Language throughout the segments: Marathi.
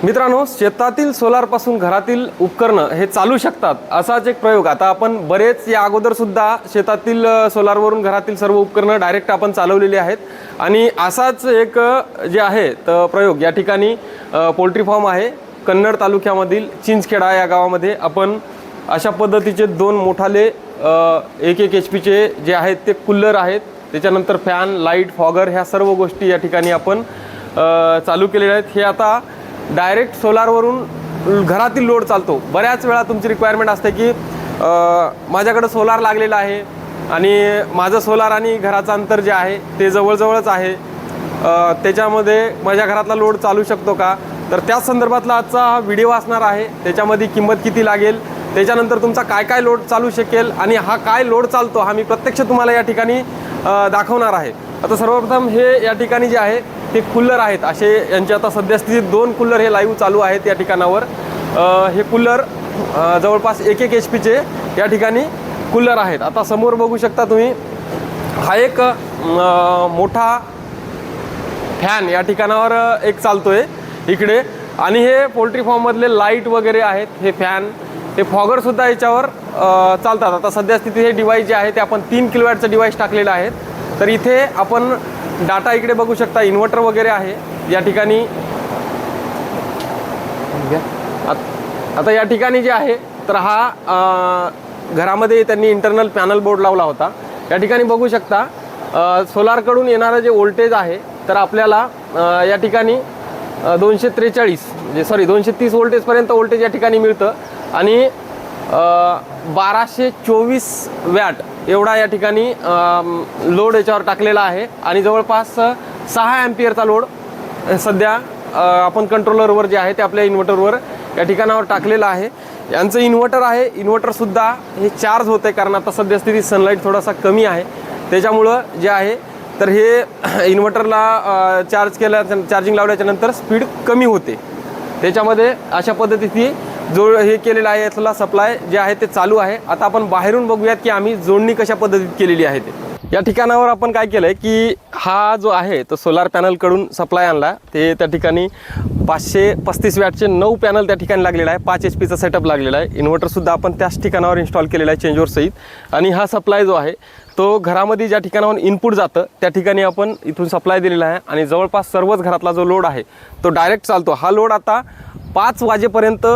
मित्रांनो, शेतातील सोलारपासून घरातील उपकरणं हे चालू शकतात असाच एक प्रयोग आता आपण बरेच या अगोदर सुद्धा शेतातील सोलारवरून घरातील सर्व उपकरणं डायरेक्ट आपण चालवलेली आहेत आणि असाच एक जे आहे तर प्रयोग या ठिकाणी पोल्ट्री फार्म आहे कन्नड तालुक्यामधील चिंचखेडा या गावामध्ये आपण अशा पद्धतीचे दोन मोठाले 1-1 HP जे आहेत ते कूलर आहेत, त्याच्यानंतर फॅन, लाईट, फॉगर ह्या सर्व गोष्टी या ठिकाणी आपण चालू केलेल्या आहेत। हे आता डायरेक्ट सोलारवरून घरातील लोड चालतो। बऱ्याच वेळा तुमची रिक्वायरमेंट असते की माझ्याकडे सोलार लागलेला आहे आणि माझं सोलार आणि घराचं अंतर जे आहे ते जवळजवळच आहे, त्याच्यामध्ये माझ्या घरातला लोड चालू शकतो का? तर त्याच संदर्भातला आजचा हा व्हिडिओ असणार आहे। त्याच्यामध्ये किंमत किती लागेल, त्याच्यानंतर तुमचा काय काय लोड चालू शकेल आणि हा काय लोड चालतो हा मी प्रत्यक्ष तुम्हाला या ठिकाणी दाखवणार आहे। आता सर्वप्रथम हे या ठिकाणी जे आहे ते कूलर आहेत, असे यांचे आता सध्या स्थितीत 2 कूलर हे लाईव्ह चालू आहेत या ठिकाणावर। हे कूलर जवळपास 1-1 HP या ठिकाणी कूलर आहेत। आता समोर बघू शकता तुम्ही हा एक मोठा फॅन या ठिकाणावर एक चालतोय इकडे आणि हे पोल्ट्री फार्ममधले लाईट वगैरे आहेत, हे फॅन, हे फॉगर सुद्धा याच्यावर चालतात। आता सध्या स्थितीत हे डिवाइस जे आहे ते आपण 3 kW डिवाइस टाकलेलं आहे। तर इथे आपण डाटा इकडे बघू शकता, इन्व्हर्टर वगैरे आहे या ठिकाणी। आता या ठिकाणी जे आहे तर हा घरामध्ये त्यांनी इंटरनल पॅनल बोर्ड लावला होता। या ठिकाणी बघू शकता सोलारकडून येणारं जे व्होल्टेज आहे तर आपल्याला या ठिकाणी 230 व्होल्टेजपर्यंत व्होल्टेज या ठिकाणी मिळतं आणि 1224 वॅट एवढा या ठिकाणी लोड याच्यावर टाकलेला आहे आणि जवळपास 6 अँपियरचा लोड सध्या आपण कंट्रोलरवर जे आहे ते आपल्या इन्व्हर्टरवर या ठिकाणावर टाकलेला आहे। यांचं इन्व्हर्टर आहे, इन्व्हर्टरसुद्धा हे चार्ज होतं आहे कारण आता सध्या स्थितीत सनलाईट थोडासा कमी आहे, त्याच्यामुळं जे आहे तर हे इन्व्हर्टरला चार्जिंग लावल्याच्या नंतर स्पीड कमी होते। त्याच्यामध्ये अशा पद्धतीची जो हे केलेलं आहे यातला सप्लाय जे आहे ते चालू आहे। आता आपण बाहेरून बघूयात की आम्ही जोडणी कशा पद्धतीत केलेली आहे ते। या ठिकाणावर आपण काय केलं आहे की हा जो आहे तो सोलार पॅनलकडून सप्लाय आणला, ते त्या ठिकाणी 535 वॅटचे 9 पॅनल त्या ठिकाणी लागलेला आहे, 5 HP सेटअप लागलेला आहे। इन्व्हर्टरसुद्धा आपण त्याच ठिकाणावर इन्स्टॉल केलेला आहे चेंजओव्हर सहित आणि हा सप्लाय जो आहे तो घरामध्ये ज्या ठिकाणाहून इनपुट जातं त्या ठिकाणी आपण इथून सप्लाय दिलेला आहे आणि जवळपास सर्वच घरातला जो लोड आहे तो डायरेक्ट चालतो। हा लोड आता 5 वाजेपर्यंत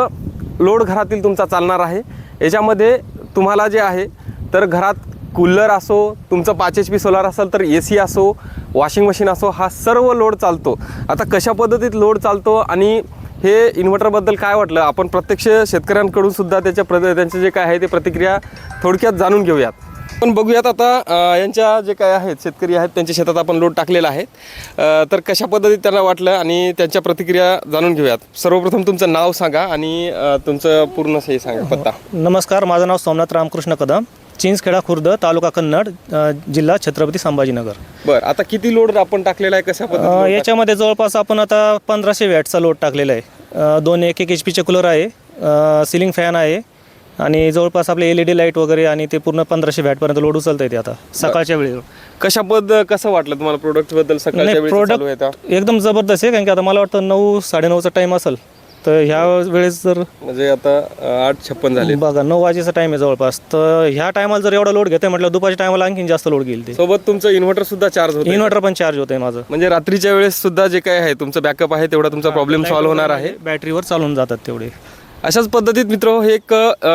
लोड घरातील तुमचा चालणार आहे। याच्यामध्ये तुम्हाला जे आहे तर घरात कूलर असो, तुमचं 5 HP सोलार असेल तर AC असो, वॉशिंग मशीन असो, हा सर्व लोड चालतो। आता कशा पद्धतीत लोड चालतो आणि हे इन्व्हर्टरबद्दल काय वाटलं आपण प्रत्यक्ष शेतकऱ्यांकडून सुद्धा त्यांचे जे काय आहे ते प्रतिक्रिया थोडक्यात जाणून घेऊयात। आपण बघूयात आता यांच्या जे काय आहेत शेतकरी आहेत त्यांच्या शेतात आपण लोड टाकलेला आहे, तर कशा पद्धतीत त्यांना वाटलं आणि त्यांच्या प्रतिक्रिया जाणून घेऊयात। सर्वप्रथम तुमचं नाव सांगा आणि तुमचं पूर्ण हे सांगा पत्ता। नमस्कार, माझं नाव सोमनाथ रामकृष्ण कदम, चिंचखेडा खुर्द, तालुका कन्नड, जिल्हा छत्रपती संभाजीनगर। बरं, आता किती लोड आपण टाकलेला आहे, कशा पद्धतीने? याच्यामध्ये जवळपास आपण आता 1500 वॅटचा लोड टाकलेला आहे। 2 1-1 HP कूलर आहे, सिलिंग फॅन आहे आणि जवळपास आपले LED लाईट वगैरे आणि ते पूर्ण 1500 वॅटपर्यंत लोड उचलता येते आता सकाळच्या वेळेला। कसं वाटलं तुम्हाला प्रोडक्टबद्दल? सकाळच्या वेळेस चालू आहे आता एकदम जबरदस्त आहे, कारण की आता मला वाटतं 9-9:30चा टाईम असेल, तर ह्या वेळेस जर म्हणजे आता 8:56 झाले बघा 9 वाजेचा टाइम आहे जवळपास, तर ह्या टायमाला जर एवढा लोड घेते म्हटलं दुपारच्या टायमाला आणखीन जास्त लोड घेईल ते। सोबत तुमचं इन्व्हर्टर सुद्धा चार्ज होतं? इन्व्हर्टर पण चार्ज होतंय माझं, म्हणजे रात्रीच्या वेळेस सुद्धा जे काय आहे तुमचं बॅकअप आहे तेवढा तुमचा प्रॉब्लेम सॉल्व्ह होणार आहे, बॅटरीवर चालून जातात तेवढे। अशाच पद्धतीत मित्र हे एक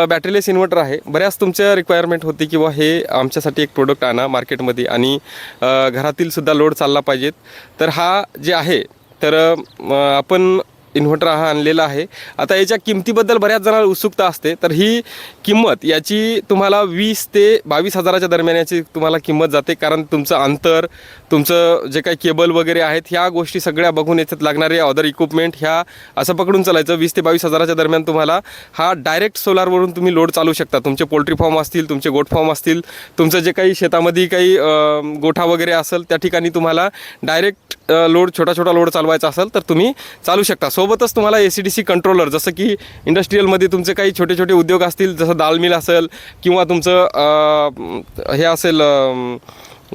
बॅटरीलेस इन्व्हर्टर आहे। बऱ्याच तुमच्या रिक्वायरमेंट होती किंवा हे आमच्यासाठी एक प्रोडक्ट आणा मार्केटमध्ये आणि घरातील सुद्धा लोड चालला पाहिजेत, तर हा जे आहे तर आपण इन्व्हर्टर हा आणलेला आहे। आता याच्या किमतीबद्दल बऱ्याच जणांना उत्सुकता असते, तर ही किंमत याची तुम्हाला 20 ते 22 हजाराच्या दरम्यान याची तुम्हाला किंमत जाते, कारण तुमचं अंतर, तुमचं जे काही केबल वगैरे आहेत ह्या गोष्टी सगळ्या बघून याच्यात लागणारे अदर इक्विपमेंट ह्या असं पकडून चालायचं। 20 ते 22 हजाराच्या दरम्यान तुम्हाला हा डायरेक्ट सोलारवरून तुम्ही लोड चालू शकता। तुमचे पोल्ट्री फार्म असतील, तुमचे गोट फार्म असतील, तुमचं जे काही शेतामध्ये काही गोठा वगैरे असेल त्या ठिकाणी तुम्हाला डायरेक्ट लोड छोटा लोड चालवायचा असेल तर तुम्ही चालू शकता। सोबतच तुम्हाला ACDC कंट्रोलर, जसं की इंडस्ट्रीयलमध्ये तुमचे काही छोटे छोटे उद्योग असतील, जसं दाल मिल असेल किंवा तुमचं हे असेल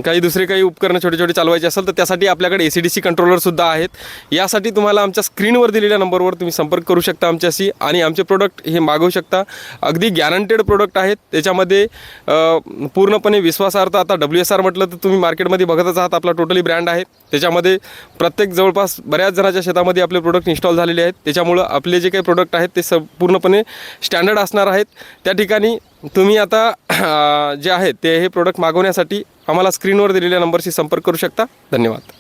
काही दुसरे काही उपकरणं छोटे छोटे चालवायचे असेल तर त्यासाठी आपल्याकडे ACDC कंट्रोलरसुद्धा आहेत. यासाठी तुम्हाला आमच्या स्क्रीनवर दिलेल्या नंबरवर तुम्ही संपर्क करू शकता आमच्याशी आणि आमचे प्रोडक्ट हे मागवू शकता. अगदी गॅरंटेड प्रोडक्ट आहेत. त्याच्यामध्ये पूर्णपणे विश्वासार्थ. आता WSR म्हटलं तर तुम्ही मार्केटमध्ये बघतच आहात, आपला टोटली ब्रँड आहे. त्याच्यामध्ये प्रत्येक जवळपास बऱ्याच जणांच्या शेतामध्ये आपले प्रोडक्ट इन्स्टॉल झालेले आहेत. त्याच्यामुळं आपले जे काही प्रोडक्ट आहेत ते पूर्णपणे स्टँडर्ड असणार आहेत. त्या ठिकाणी तुम्ही आता जे आहेत ते हे प्रोडक्ट मागवण्यासाठी आम्हाला स्क्रीनवर दिलेल्या नंबरशी संपर्क करू शकता. धन्यवाद.